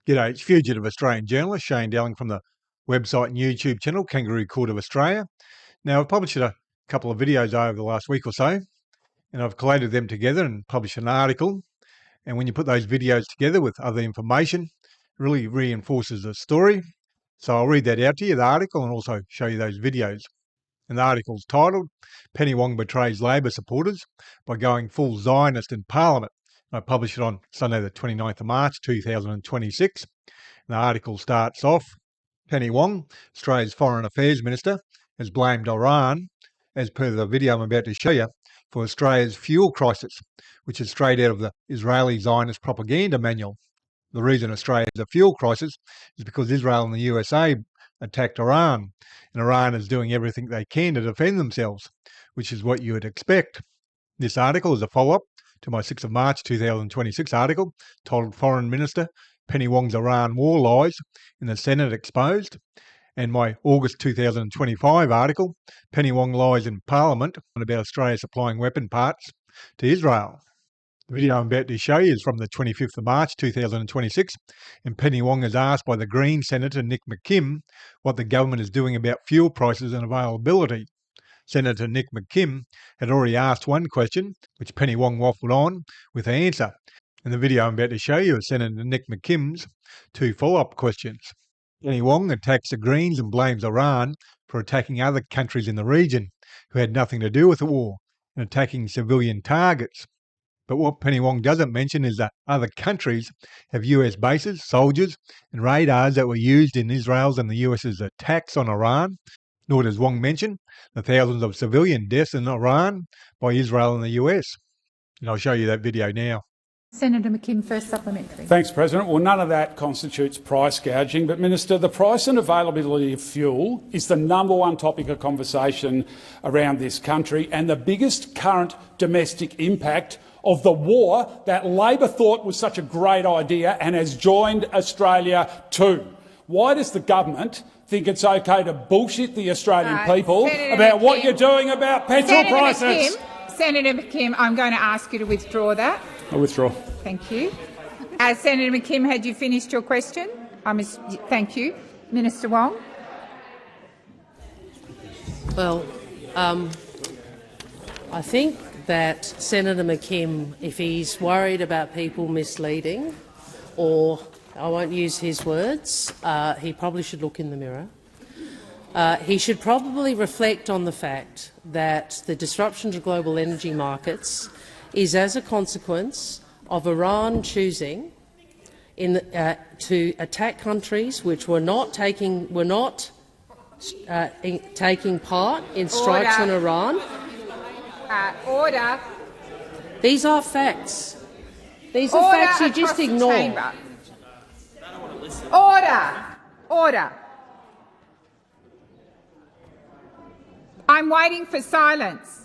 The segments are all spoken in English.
G'day, it's fugitive Australian journalist Shane Dowling from the website and YouTube channel Kangaroo Court of Australia. Now, I've published a couple of videos over the last week or so, and I've collated them together and published an article. And when you put those videos together with other information, it really reinforces the story. So I'll read that out to you, the article, and also show you those videos. And the article's titled, Penny Wong Betrays Labor Supporters by Going Full Zionist in Parliament. I published it on Sunday the 29th of March 2026. The article starts off, Penny Wong, Australia's Foreign Affairs Minister, has blamed Iran, as per the video I'm about to show you, for Australia's fuel crisis, which is straight out of the Israeli Zionist propaganda manual. The reason Australia has a fuel crisis is because Israel and the USA attacked Iran, and Iran is doing everything they can to defend themselves, which is what you would expect. This article is a follow-up to my 6th of March 2026 article titled Foreign Minister Penny Wong's Iran War Lies in the Senate Exposed, and my August 2025 article, Penny Wong Lies in Parliament, about Australia supplying weapon parts to Israel. The video I'm about to show you is from the 25th of March 2026, and Penny Wong is asked by the Green Senator Nick McKim what the government is doing about fuel prices and availability. Senator Nick McKim had already asked one question, which Penny Wong waffled on with an answer. And the video I'm about to show you is Senator Nick McKim's two follow-up questions. Penny Wong attacks the Greens and blames Iran for attacking other countries in the region who had nothing to do with the war and attacking civilian targets. But what Penny Wong doesn't mention is that other countries have US bases, soldiers and radars that were used in Israel's and the US's attacks on Iran. Nor does Wong mention the thousands of civilian deaths in Iran by Israel and the US. And I'll show you that video now. Senator McKim, first supplementary. Thanks, President. Well, none of that constitutes price gouging, but, Minister, the price and availability of fuel is the #1 topic of conversation around this country and the biggest current domestic impact of the war that Labor thought was such a great idea and has joined Australia to. Why does the government think it's okay to bullshit the Australian people about what you're doing about petrol prices? Senator McKim, I'm going to ask you to withdraw that. I withdraw. Thank you. Senator McKim, had you finished your question? Thank you. Minister Wong. Well, I think that Senator McKim, if he's worried about people misleading, or I won't use his words, he probably should look in the mirror. He should probably reflect on the fact that the disruption to global energy markets is as a consequence of Iran choosing to attack countries which were not taking part in strikes on Iran. Order. These are facts. These are facts you just ignore. Order. Order. I'm waiting for silence.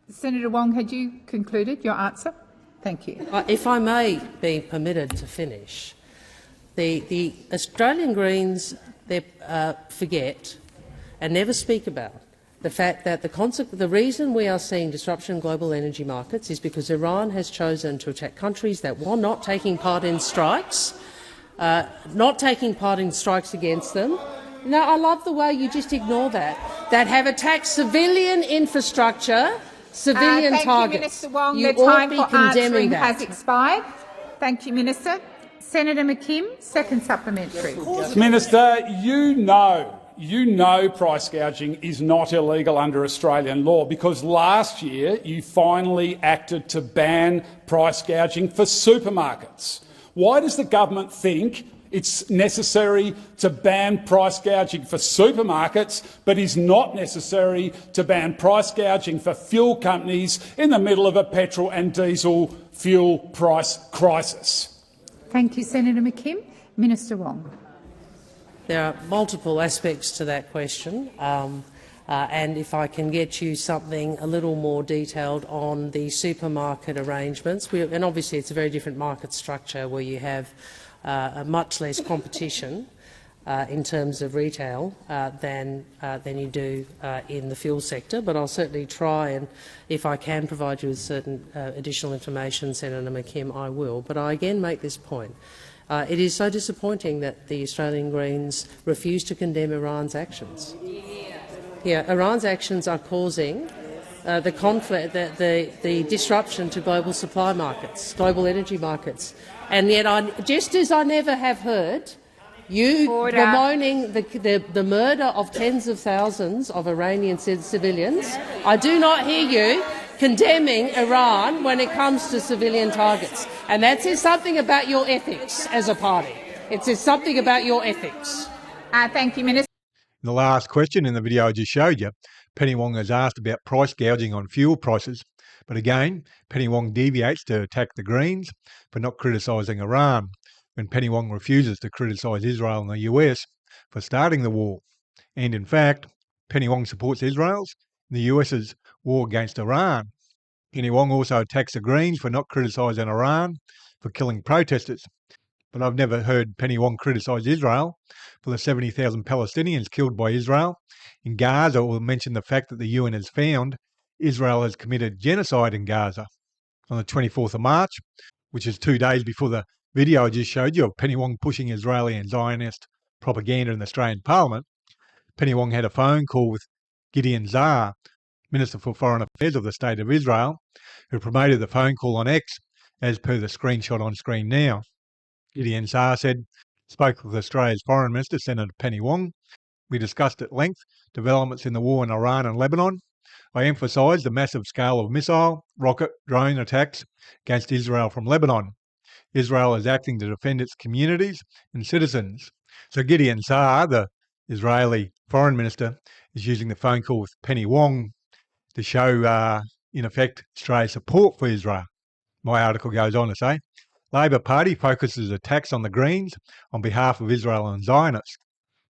Senator Wong, had you concluded your answer? Thank you. If I may be permitted to finish, the Australian Greens forget and never speak about the fact that the reason we are seeing disruption in global energy markets is because Iran has chosen to attack countries that were not taking part in strikes, against them. Now, I love the way you just ignore that have attacked civilian infrastructure, civilian targets. Thank you, Minister Wong. You the time for answering that. has expired. Thank you, Minister. Senator McKim, second supplementary. Minister, you know price gouging is not illegal under Australian law because last year you finally acted to ban price gouging for supermarkets. Why does the government think it's necessary to ban price gouging for supermarkets, but is not necessary to ban price gouging for fuel companies in the middle of a petrol and diesel fuel price crisis? Thank you, Senator McKim. Minister Wong. There are multiple aspects to that question, and if I can get you something a little more detailed on the supermarket arrangements, and obviously it's a very different market structure where you have much less competition in terms of retail than you do in the fuel sector. But I'll certainly try, and if I can provide you with certain additional information, Senator McKim, I will. But I again make this point. It is so disappointing that the Australian Greens refuse to condemn Iran's actions. Yeah, Iran's actions are causing the conflict, the disruption to global supply markets, global energy markets. And yet, just as I never have heard you bemoaning the murder of tens of thousands of Iranian civilians, I do not hear you condemning Iran when it comes to civilian targets. And that says something about your ethics as a party. It says something about your ethics. Thank you, Minister. In the last question in the video I just showed you, Penny Wong has asked about price gouging on fuel prices. But again, Penny Wong deviates to attack the Greens for not criticising Iran, when Penny Wong refuses to criticise Israel and the US for starting the war. And in fact, Penny Wong supports Israel's and the US's war against Iran. Penny Wong also attacks the Greens for not criticising Iran for killing protesters. But I've never heard Penny Wong criticise Israel for the 70,000 Palestinians killed by Israel in Gaza, or mention the fact that the UN has found Israel has committed genocide in Gaza. On the 24th of March, which is 2 days before the video I just showed you of Penny Wong pushing Israeli and Zionist propaganda in the Australian Parliament, Penny Wong had a phone call with Gideon Saar, Minister for Foreign Affairs of the State of Israel, who promoted the phone call on X, as per the screenshot on screen now. Gideon Saar said, spoke with Australia's Foreign Minister, Senator Penny Wong. We discussed at length developments in the war in Iran and Lebanon. I emphasised the massive scale of missile, rocket, drone attacks against Israel from Lebanon. Israel is acting to defend its communities and citizens. So Gideon Saar, the Israeli Foreign Minister, is using the phone call with Penny Wong to show, in effect, Australia's support for Israel. My article goes on to say, Labor Party focuses attacks on the Greens on behalf of Israel and Zionists.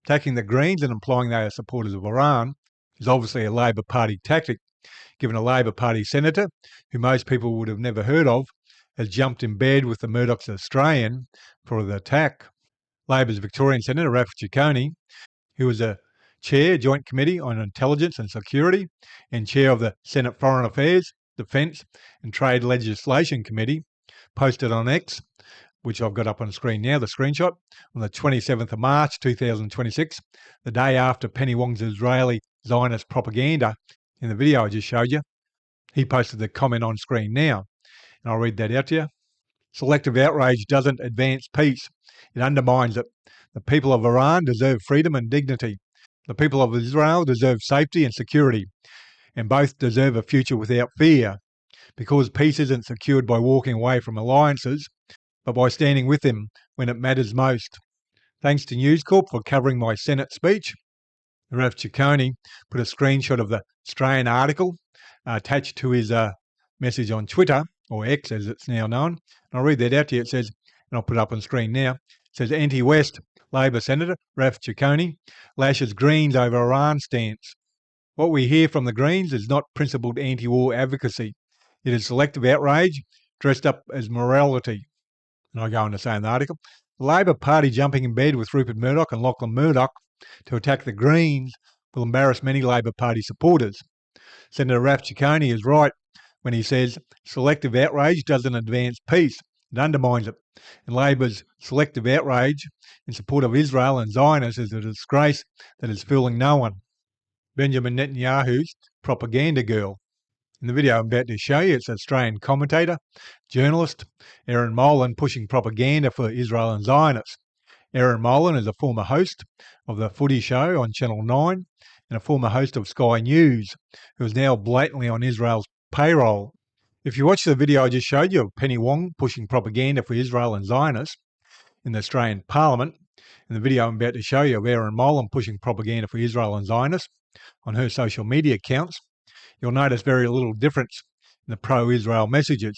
Attacking the Greens and implying they are supporters of Iran is obviously a Labor Party tactic, given a Labor Party senator, who most people would have never heard of, has jumped in bed with the Murdoch's Australian for the attack. Labor's Victorian Senator, Ralph Ciccone, who was a Chair, Joint Committee on Intelligence and Security, and Chair of the Senate Foreign Affairs, Defence and Trade Legislation Committee, posted on X, which I've got up on screen now, the screenshot, on the 27th of March 2026, the day after Penny Wong's Israeli Zionist propaganda in the video I just showed you. He posted the comment on screen now, and I'll read that out to you. Selective outrage doesn't advance peace. It undermines it. The people of Iran deserve freedom and dignity. The people of Israel deserve safety and security, and both deserve a future without fear, because peace isn't secured by walking away from alliances, but by standing with them when it matters most. Thanks to News Corp for covering my Senate speech. Ralph Ciccone put a screenshot of the Australian article attached to his message on Twitter, or X as it's now known. And I'll read that out to you. It says, and I'll put it up on screen now, it says, anti-West Labor Senator Ralph Ciccone lashes Greens over Iran stance. What we hear from the Greens is not principled anti-war advocacy. It is selective outrage dressed up as morality. And I go on to say in the article, the Labor Party jumping in bed with Rupert Murdoch and Lachlan Murdoch to attack the Greens will embarrass many Labor Party supporters. Senator Ralph Ciccone is right when he says selective outrage doesn't advance peace, it undermines it. And Labor's selective outrage in support of Israel and Zionists is a disgrace that is fooling no one. Benjamin Netanyahu's propaganda girl. In the video I'm about to show you, it's Australian commentator, journalist, Erin Molan, pushing propaganda for Israel and Zionists. Erin Molan is a former host of the Footy Show on Channel 9 and a former host of Sky News, who is now blatantly on Israel's payroll. If you watch the video I just showed you of Penny Wong pushing propaganda for Israel and Zionists in the Australian Parliament, and the video I'm about to show you of Erin Molan pushing propaganda for Israel and Zionists on her social media accounts, you'll notice very little difference in the pro-Israel messages.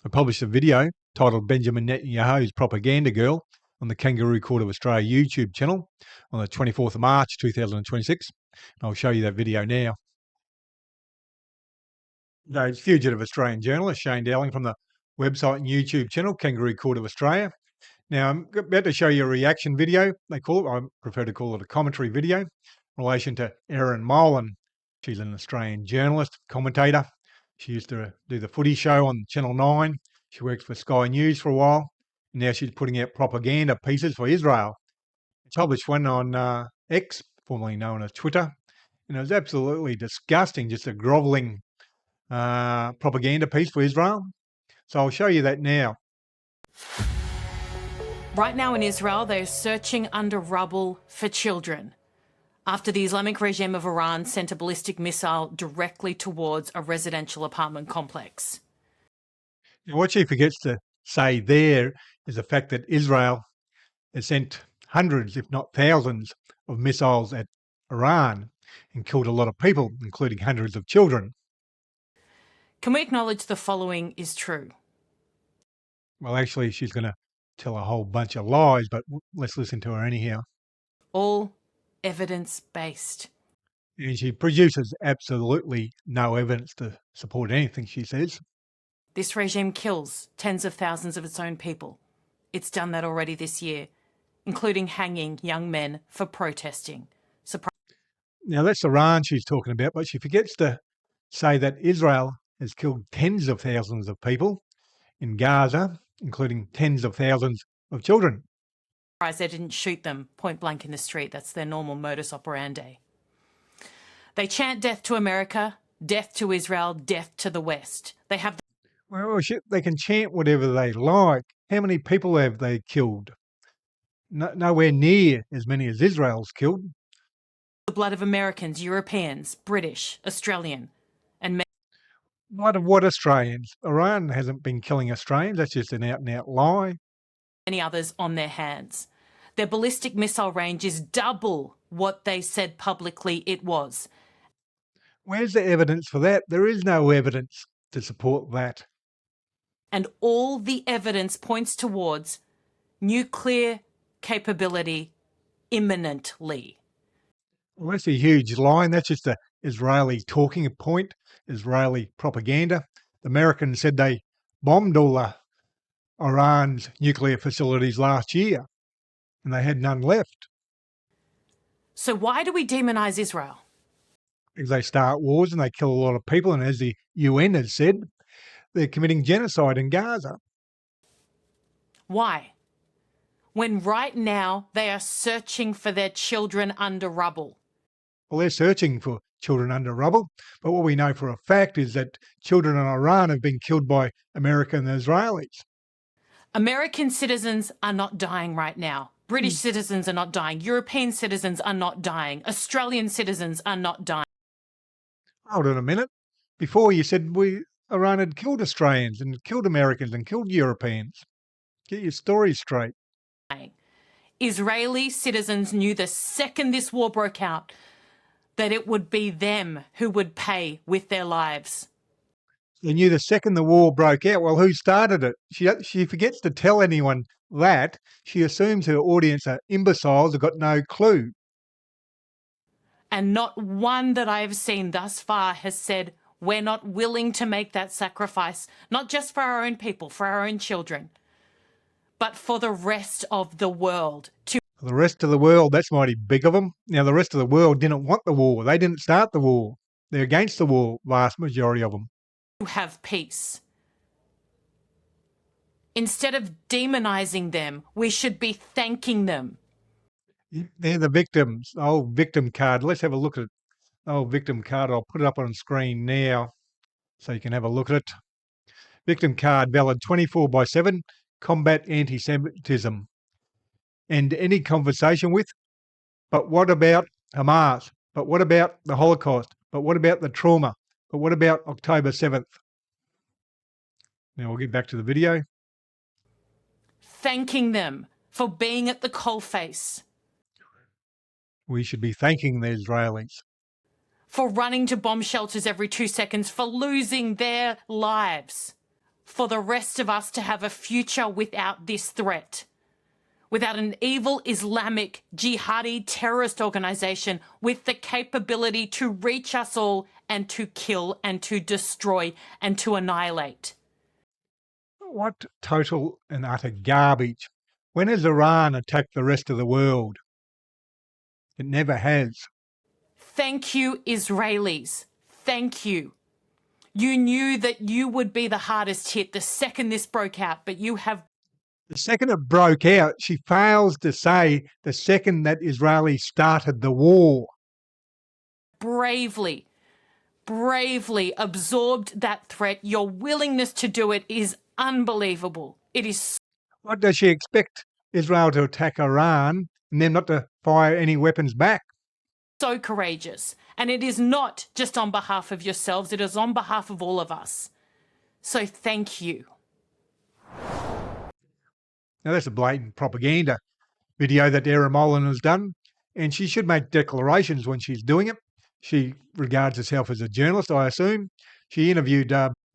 I published a video titled Benjamin Netanyahu's Propaganda Girl on the Kangaroo Court of Australia YouTube channel on the 24th of March 2026. And I'll show you that video now. No, fugitive Australian journalist Shane Dowling from the website and YouTube channel Kangaroo Court of Australia. Now, I'm about to show you a reaction video, they call it. I prefer to call it a commentary video in relation to Erin Molan. She's an Australian journalist, commentator. She used to do the Footy Show on Channel 9. She worked for Sky News for a while. Now she's putting out propaganda pieces for Israel. She published one on X, formerly known as Twitter, and it was absolutely disgusting, just a grovelling propaganda piece for Israel. So I'll show you that now. Right now in Israel, they're searching under rubble for children after the Islamic regime of Iran sent a ballistic missile directly towards a residential apartment complex. Now, what she forgets to say there is the fact that Israel has sent hundreds, if not thousands, of missiles at Iran and killed a lot of people, including hundreds of children. Can we acknowledge the following is true? Well, actually, she's going to tell a whole bunch of lies, but let's listen to her anyhow. All evidence-based. And she produces absolutely no evidence to support anything she says. This regime kills tens of thousands of its own people. It's done that already this year, including hanging young men for protesting. Now, that's Iran she's talking about, but she forgets to say that Israel has killed tens of thousands of people in Gaza, including tens of thousands of children. They didn't shoot them point blank in the street. That's their normal modus operandi. They chant death to America, death to Israel, death to the West. They have Well, shit, they can chant whatever they like. How many people have they killed? Nowhere near as many as Israel's killed. the blood of Americans, Europeans, British, Australian, and Blood of what Australians? Iran hasn't been killing Australians. That's just an out-and-out lie. many others on their hands. Their ballistic missile range is double what they said publicly it was. Where's the evidence for that? There is no evidence to support that. And all the evidence points towards nuclear capability imminently. Well, that's a huge line. That's just the Israeli talking point, Israeli propaganda. The Americans said they bombed all Iran's nuclear facilities last year, and they had none left. So why do we demonize Israel? Because they start wars and they kill a lot of people, and as the UN has said, they're committing genocide in Gaza. Why? When right now they are searching for their children under rubble. Well, they're searching for children under rubble, but what we know for a fact is that children in Iran have been killed by America and the Israelis. American citizens are not dying right now. British citizens are not dying. European citizens are not dying. Australian citizens are not dying. Hold on a minute. Before you said Iran had killed Australians and killed Americans and killed Europeans. Get your story straight. Israeli citizens knew the second this war broke out that it would be them who would pay with their lives. They knew the second the war broke out. Well, who started it? She forgets to tell anyone that. She assumes her audience are imbeciles who've got no clue. And not one that I have seen thus far has said, we're not willing to make that sacrifice, not just for our own people, for our own children, but for the rest of the world. For the rest of the world, that's mighty big of them. Now, the rest of the world didn't want the war. They didn't start the war. They're against the war, vast majority of them. To have peace. Instead of demonizing them, we should be thanking them. They're the victims. The old victim card. Let's have a look at the old victim card. I'll put it up on screen now so you can have a look at it. Victim card valid 24/7. Combat anti-Semitism. And any conversation with, but what about Hamas? But what about the Holocaust? But what about the trauma? But what about October 7th? Now we'll get back to the video. Thanking them for being at the coalface. We should be thanking the Israelis. For running to bomb shelters every 2 seconds, for losing their lives. For the rest of us to have a future without this threat. Without an evil Islamic jihadi terrorist organisation with the capability to reach us all and to kill and to destroy and to annihilate. What total and utter garbage. When has Iran attacked the rest of the world? It never has. Thank you, Israelis. Thank you. You knew that you would be the hardest hit the second this broke out, but you have... The second it broke out, she fails to say the second that Israeli started the war. Bravely absorbed that threat. Your willingness to do it is unbelievable. It is What does she expect? Israel to attack Iran and then not to fire any weapons back? so courageous. And it is not just on behalf of yourselves, it is on behalf of all of us. So thank you. Now, that's a blatant propaganda video that Molan has done, and she should make declarations when she's doing it. She regards herself as a journalist, I assume. She interviewed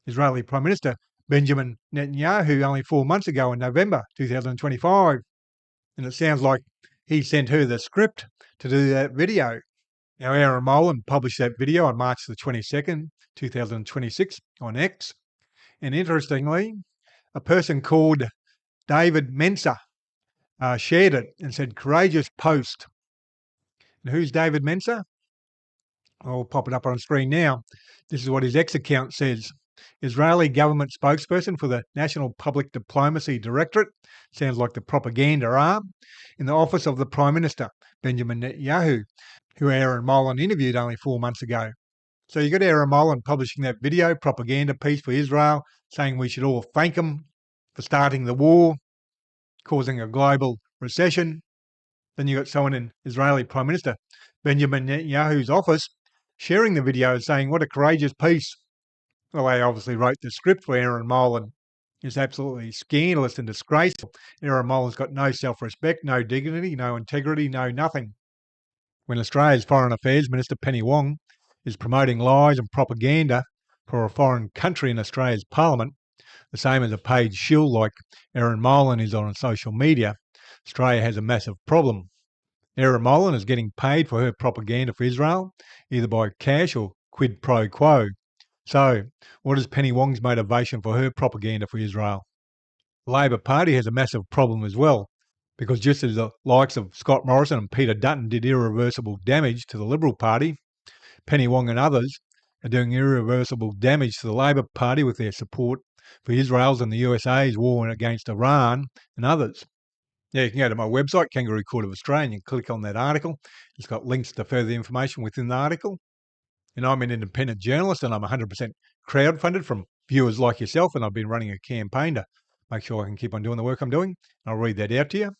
Israeli Prime Minister Benjamin Netanyahu only 4 months ago in November 2025, and it sounds like he sent her the script to do that video. Now, Molan published that video on March the 22nd, 2026 on X, and interestingly, a person called David Mensa shared it and said, "Courageous post." And who's David Mensa? I'll pop it up on screen now. This is what his X account says. Israeli government spokesperson for the National Public Diplomacy Directorate, sounds like the propaganda arm, in the office of the Prime Minister, Benjamin Netanyahu, who Molan interviewed only 4 months ago. So you got Molan publishing that video, propaganda piece for Israel, saying we should all thank him for starting the war, causing a global recession. Then you got someone in Israeli Prime Minister Benjamin Netanyahu's office sharing the video saying what a courageous piece. Well, they obviously wrote the script for Molan. It's absolutely scandalous and disgraceful. Molan's got no self-respect, no dignity, no integrity, no nothing. When Australia's Foreign Affairs Minister Penny Wong is promoting lies and propaganda for a foreign country in Australia's Parliament, the same as a paid shill like Molan is on social media, Australia has a massive problem. Molan is getting paid for her propaganda for Israel, either by cash or quid pro quo. So, what is Penny Wong's motivation for her propaganda for Israel? The Labor Party has a massive problem as well, because just as the likes of Scott Morrison and Peter Dutton did irreversible damage to the Liberal Party, Penny Wong and others are doing irreversible damage to the Labor Party with their support for Israel's and the USA's war against Iran and others. Yeah, you can go to my website, Kangaroo Court of Australia, and you click on that article. It's got links to further information within the article. And I'm an independent journalist, and I'm 100% crowdfunded from viewers like yourself, and I've been running a campaign to make sure I can keep on doing the work I'm doing. I'll read that out to you.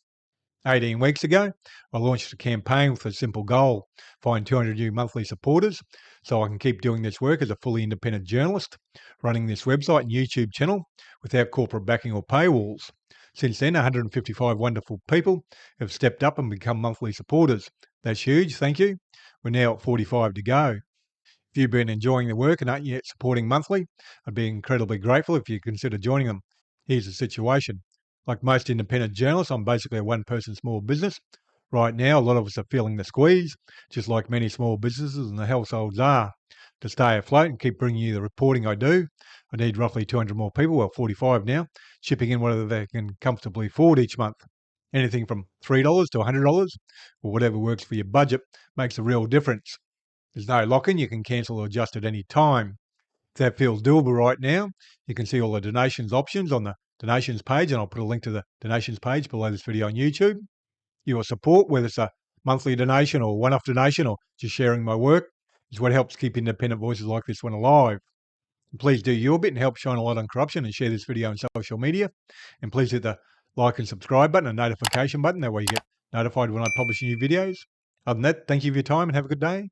18 weeks ago, I launched a campaign with a simple goal: find 200 new monthly supporters so I can keep doing this work as a fully independent journalist, running this website and YouTube channel without corporate backing or paywalls. Since then, 155 wonderful people have stepped up and become monthly supporters. That's huge, thank you. We're now at 45 to go. If you've been enjoying the work and aren't yet supporting monthly, I'd be incredibly grateful if you consider joining them. Here's the situation. Like most independent journalists, I'm basically a one-person small business. Right now, a lot of us are feeling the squeeze, just like many small businesses and the households are. To stay afloat and keep bringing you the reporting I do, I need roughly 200 more people, well 45 now, chipping in whatever they can comfortably afford each month. Anything from $3 to $100 or whatever works for your budget makes a real difference. There's no lock-in, you can cancel or adjust at any time. If that feels doable right now, you can see all the donations options on the donations page, and I'll put a link to the donations page below this video on YouTube. Your support, whether it's a monthly donation or one-off donation or just sharing my work, is what helps keep independent voices like this one alive. And please do your bit and help shine a light on corruption and share this video on social media. And please hit the like and subscribe button and notification button. That way you get notified when I publish new videos. Other than that, thank you for your time and have a good day.